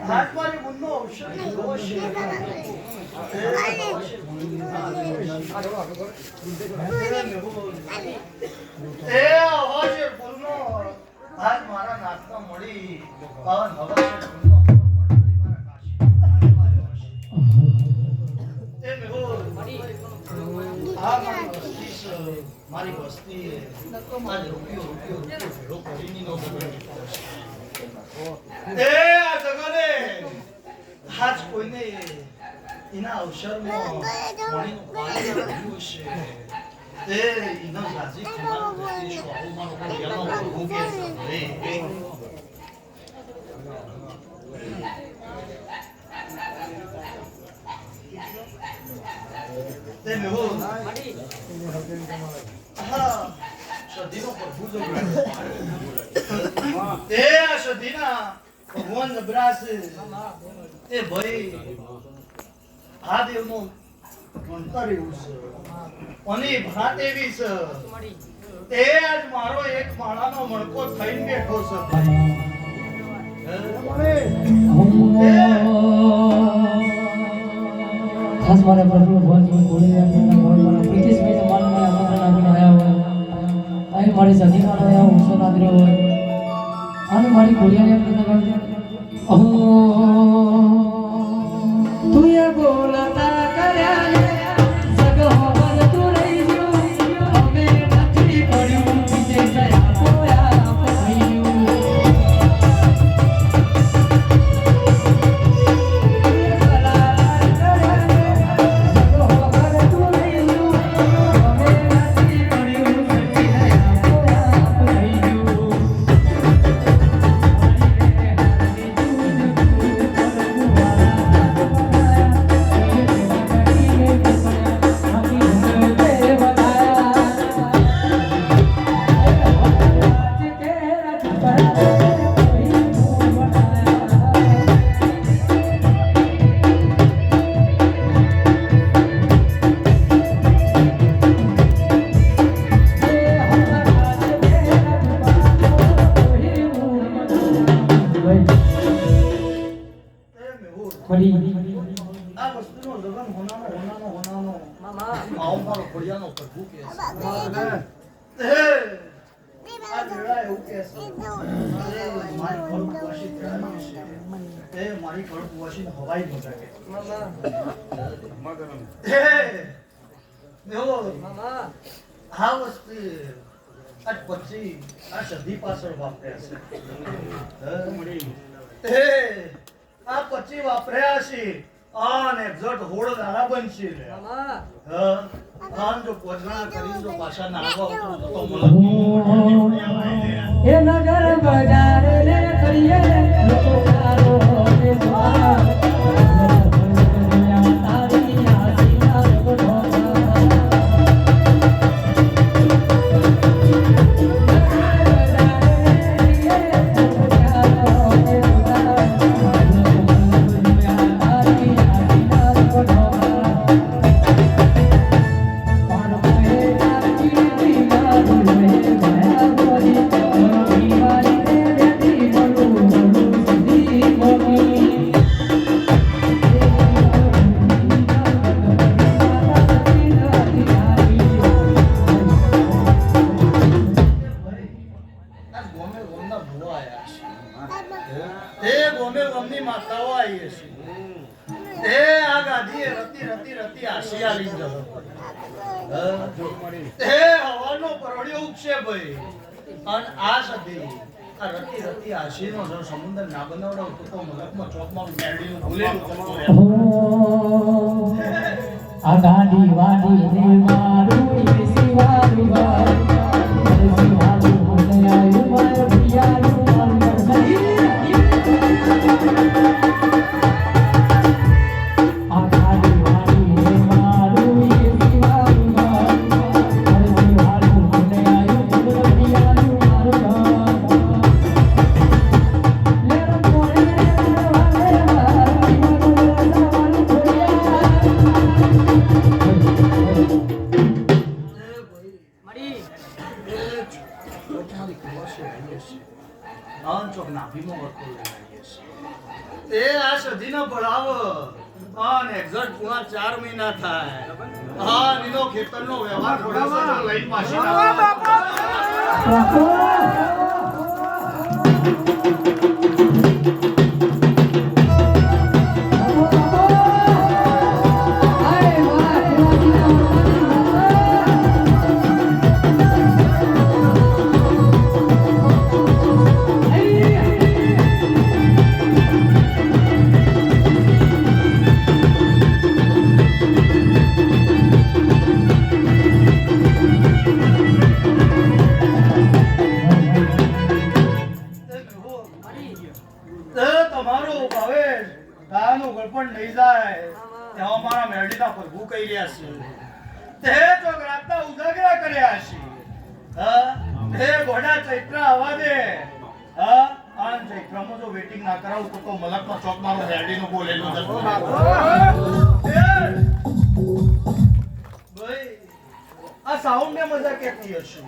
હાથમારી મુન્નો અવસર દોષ એ અવાજ બોલનો આજ મારા નાકમાં મળી પાવન ભગવાન બોલનો એ મેહો મારી વસ્તી આજ રૂપિયો ભેળો કરીને નો એ આ જગરે આજ કોઈને એના અવસરમાં પાણીનું પાણી આવ્યું છે એ એના રાજી થવાનું નથી શું આવું મારો કલ્યાણનો પ્રભુ કે છે તે મેહો હા સદીનો પ્રભુ જો તે આ સદીના ભગવાન જબરાસ એ ભાઈ આ દેવનો મંતર એવું છે અને ભાત એવી છે તે આજ મારો એક માળાનો મણકો થઈને બેઠો છે ખાસ મારા પ્રભુ ભગવાનજી બોલીને મારા પ્રીતિશભાઈ સમાન મને આમંત્રણ આપીને આવ્યા હોય અહીં મારી સદીમાં આવ્યા ઉત્સવ નાદર્યો હોય અને મારી ઘોડિયાને પ્રથમ તું એ બોલતા કર્યા ને સગવર તું રહી ગયો હવે નથી પડ્યું બીજે ગયા પોયા પૈયું આ વસ્તુનો લગન હોનાનો મામા આવ મારો ખોડિયાનો પ્રભુ કે છે આ જેડા એવું કે છે મારી ઘર વાસી તે મારી ઘર વાસી હવાઈ મજા કે મામા દેવો મામા આ વસ્તુ આજ પછી આ સદી પાછળ વાપર્યા છે આ પછી વાપર્યા છે આને એક્ઝેક્ટ હોળ દાડા બનશે લે મામા આમ જો પોજણા કરી જો પાછા નાવા ઉતરું તો એ નગર બજાર લે કરીએ લોકો તારો ને દ્વારા તારી આશીર્વાદ સમુદ્ર ના બનાવડો તો મલકમાં ચોકમાં મેરડીનું ભૂલેલું આ ગાડી વાડી ને મારું શિવારું શિવારું બોલે આયુ મારું પિયારું આન ચોક નાભીમાં વળતો લઈ આવીએ છીએ એ આ સધીનો ભણાવો આન એક્ઝેક્ટ પૂરા 4 મહિના થાય હા નીનો ખેતરનો વ્યવહાર થોડા લઈને પાછી તમારો ભાવેશ ગાનું ગળપણ નહીં જાય ત્યાં અમારા મેરડીના પ્રભુ કહી રહ્યા છે તે તો રાતના ઉજાગરા કર્યા છે હા તે ઘોડા ચૈત્ર આવવા દે હા આન ચૈત્રમાં જો વેટિંગ ના કરાવું તો મલકનો ચોક મારો મેરડીનું બોલેલું જતો ભાઈ આ સાઉન્ડ ને મજા કેતી હશે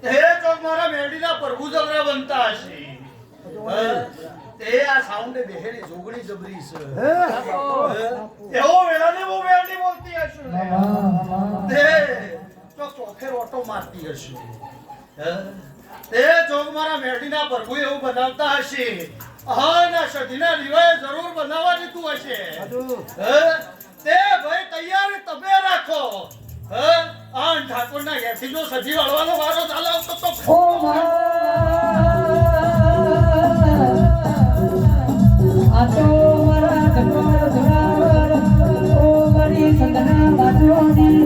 તે ચોક મારા મેરડીના પ્રભુ જબરા બનતા હશે તે આ સાઉન્ડે બેહેરી જોગણી જબરી છે એવો વેળાને બહુ વેળની બોલતી હશે તે ચોક ચોફેર ઓટો મારતી હશે તે ચોક મારા મેરડીના પ્રભુ એવું બનાવતા હશે હા ના સદીના દિવાએ જરૂર બનાવવા દીધું હશે તે ભાઈ તૈયારી તમે રાખો આ ઠાકોરના ઘેરથી જો સજી વાળવાનો વારો ચાલે આવતો તો આતો મારા ધનવાર ધરાવર ઓ મારી સંતના બાજોની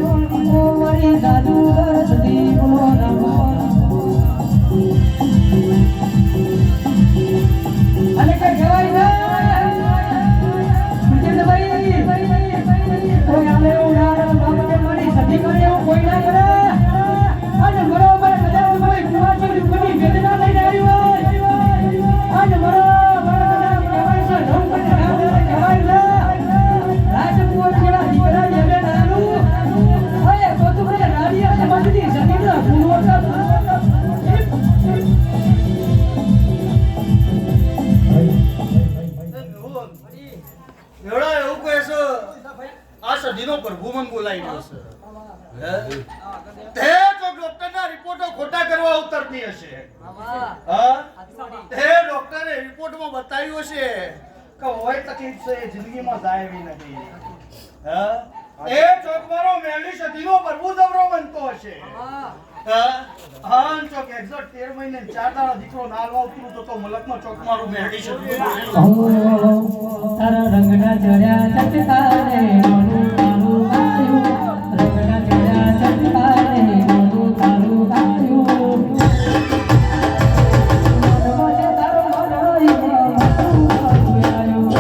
ઓ મારી જાદુગર સદી બોલો નામ અને કઈ કહેવાય છે મુજે ભાઈ કોઈ આલે ઉડાડો બાપકે મારી સદી કરે એવું કોઈ ના કરે અને બરોબર મજા ભાઈ કુવાચી બની વેદના લઈને આવ્યો અને બરોબર સદીનો પ્રભુ મન બોલાઈ ગયો છે તે તો ડોક્ટરના રિપોર્ટો ખોટા કરવા ઉતરતી હશે હા તે ડોક્ટરે રિપોર્ટમાં બતાવ્યું હશે કે હોય તકલીફ છે જિંદગીમાં જાય એવી નથી હા એ ચોકમારો મેલી સદીનો પ્રભુ જબરો બનતો હશે હા ચોક એક્ઝેક્ટ 13 મહિને 4 દાડા દીકરો નાલવા ઉતરું તો મલકનો ચોકમારો મેલી સદી તારા રંગના ચડ્યા ચટકારે મારું તારું ગાયું રંગના ચડ્યા ચટકારે મારું તારું ગાયું મનવાજે તારો મનોઈ મારું આવ્યું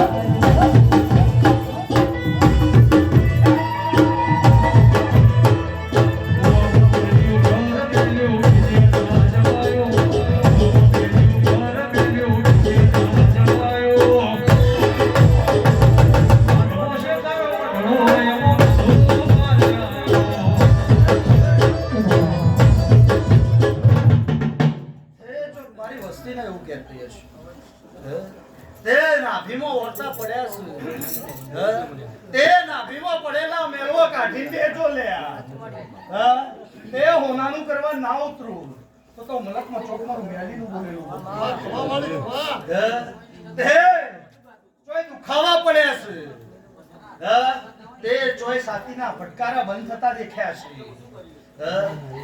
તે નાભીમાં ઓરતા પડ્યા છે તે નાભીમાં પડેલા મેળવો કાઢી દેજો લ્યા તે હોનાનું કરવા ના ઉતરું તો મલકમાં ચોકમાં મેલીનું બોલેલું તે ચોય દુખાવા પડ્યા છે તે ચોય સાતીના ફટકારા બંધ થતા દેખ્યા છે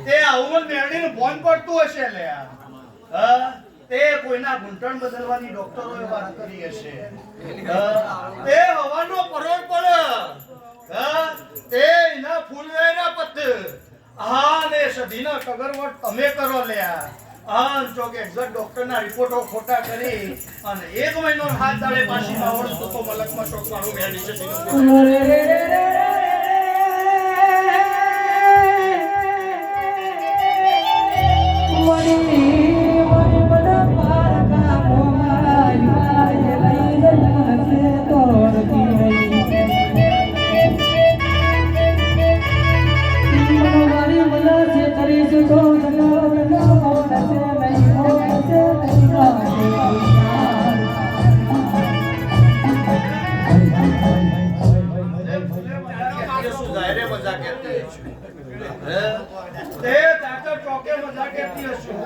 તે આવું મેળીનું બોન પડતું હશે લ્યા તે કોઈના ઘૂંટણ બદલવાની ડોક્ટરોએ વાત કરી હશે તે હવાનો પરોળ પડે તે એના ફૂલવેના પત હા ને સધીના કગરવટ તમે કરો લ્યા આ ચોક એક્ઝેક્ટ ડોક્ટરના રિપોર્ટો ખોટા કરી અને 1 મહિનો હાથ દાડે પાછી માવડ તો મલકમાં ચોક મારું મેળી છે કરી કહેતી હશું. તે તાતો ચોકે મજા કહેતી હશું.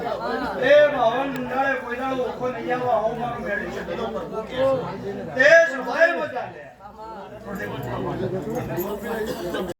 તે ભાવન મુંડાળે કોઈનાળો ઓળખો નહીં આવવા આવો મારો મેળી છે. તે સભાએ મજા લે.